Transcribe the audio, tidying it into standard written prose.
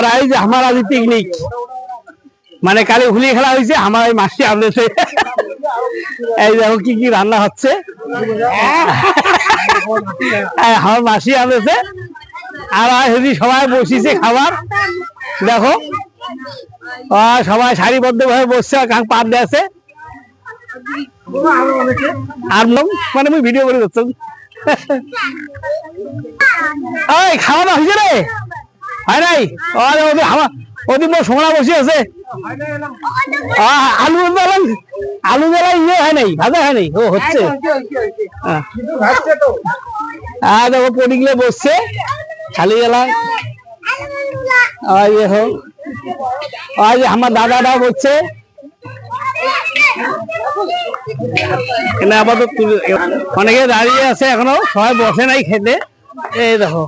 আর এই যে আমার আজ পিকনিক মানে কালি হোলি খেলা হয়েছে আমার এই মাসি আনতেছে এই দেখো কি কি রান্না হচ্ছে আমার মাসি আনতেছে আর যদি সবাই বসিছে খাবার দেখো সবাই সারিবদ্ধ ভাবে বসছে পাত দিয়েছে আর মানে আমি ভিডিও করে দিচ্ছি ওই খাওয়া দাওয়া হয়েছে রে হয় নাই ওদের সোমনা বসে আছে আলু জ্বালা ইয়ে হয় নাই ভাজা হয় নাই ও হচ্ছে দেখো পরিগুলো বসছে খালি গেলাম আমার দাদাটাও বসছে আপাতত অনেকে দাঁড়িয়ে আছে এখনো সবাই বসে নাই খেতে এই দেখো